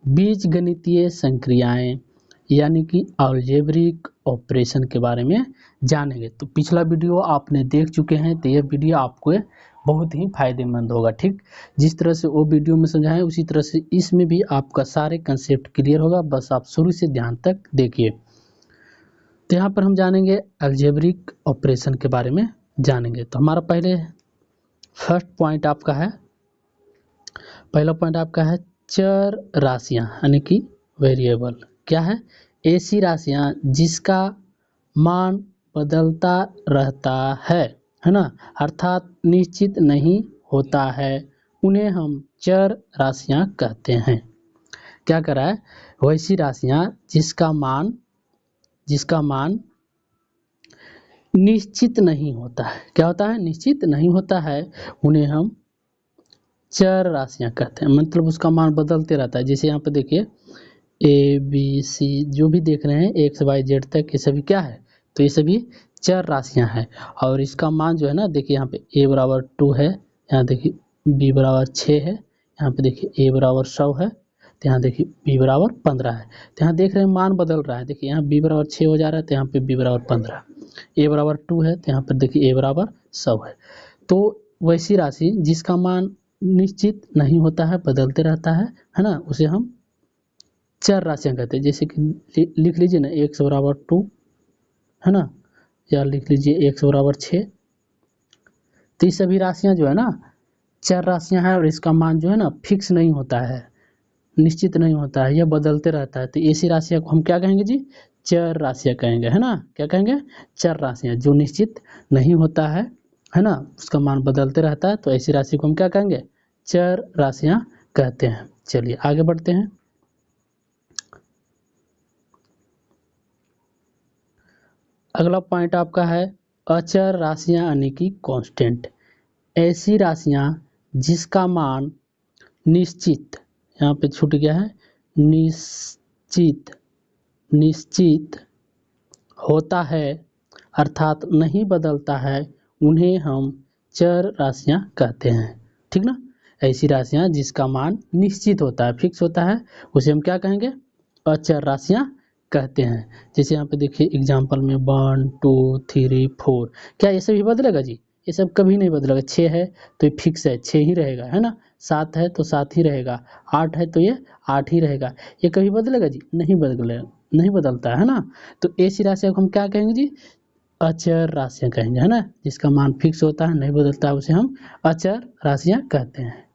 बीजगणितीय संक्रियाएं यानी कि अलजेब्रिक ऑपरेशन के बारे में जानेंगे। तो पिछला वीडियो आपने देख चुके हैं, तो यह वीडियो आपको बहुत ही फायदेमंद होगा। ठीक, जिस तरह से वो वीडियो में समझाएं उसी तरह से इसमें भी आपका सारे कंसेप्ट क्लियर होगा, बस आप शुरू से ध्यान तक देखिए। तो यहाँ पर हम जानेंगे अलजेब्रिक ऑपरेशन के बारे में जानेंगे। तो हमारा फर्स्ट पॉइंट आपका है, पहला पॉइंट आपका है चर राशियां यानी कि वेरिएबल। क्या है? ऐसी राशियां जिसका मान बदलता रहता है ना, अर्थात निश्चित नहीं होता है, उन्हें हम चर राशियां कहते हैं। क्या करा है? वैसी राशियां जिसका मान निश्चित नहीं होता है। क्या होता है? निश्चित नहीं होता है, उन्हें हम चर राशियां कहते हैं। मतलब उसका मान बदलते रहता है। जैसे यहाँ पे देखिए ए बी सी जो भी देख रहे हैं एक्स वाई जेड तक, ये सभी क्या है? तो ये सभी चर राशियां हैं। और इसका मान जो है ना, देखिए यहाँ पे ए बराबर 2 है, यहाँ देखिए बी बराबर 6 है, यहाँ पे देखिए ए बराबर 100 है, तो यहाँ देखिए बी बराबर 15 है। तो यहाँ देख रहे हैं मान बदल रहा है। देखिए यहाँ बी बराबर 6 हो जा रहा है, तो यहाँ पे बी बराबर 15, ए बराबर 2 है, तो यहाँ पर देखिए ए बराबर 100 है। तो वैसी राशि जिसका मान निश्चित नहीं होता है, बदलते रहता है ना, उसे हम चर राशियां कहते हैं। जैसे कि लिख लीजिए ना x बराबर 2 है ना, या लिख लीजिए x बराबर 6। तो ये सभी राशियां जो है ना चर राशियां हैं, और इसका मान जो है ना फिक्स नहीं होता है, निश्चित नहीं होता है, यह बदलते रहता है। तो ऐसी राशियां को हम क्या कहेंगे जी? चर राशियां कहेंगे, है ना। क्या कहेंगे? चर राशियां। जो निश्चित नहीं होता है ना, उसका मान बदलते रहता है, तो ऐसी राशि को हम क्या कहेंगे? चर राशियां कहते हैं। चलिए आगे बढ़ते हैं। अगला पॉइंट आपका है अचर राशियां यानी कि कांस्टेंट। ऐसी राशियां जिसका मान निश्चित, यहाँ पे छूट गया है, निश्चित होता है अर्थात नहीं बदलता है, उन्हें हम चर राशियां कहते हैं। ठीक ना। ऐसी राशियां जिसका मान निश्चित होता है, फिक्स होता है, उसे हम क्या कहेंगे? अचर राशियां कहते हैं। जैसे यहाँ पे देखिए एग्जाम्पल में 1 2 3 4, क्या ये सब ही बदलेगा जी? ये सब कभी नहीं बदलेगा। 6 है तो ये फिक्स है, 6 ही रहेगा, है ना। 7 है तो 7 ही रहेगा, 8 है तो ये 8 ही रहेगा। ये कभी बदलेगा जी? नहीं बदलेगा, नहीं बदलता है ना। तो ऐसी राशियों को हम क्या कहेंगे जी? अचर राशियां कहेंगे, है ना। जिसका मान फिक्स होता है, नहीं बदलता है, उसे हम अचर राशियां कहते हैं।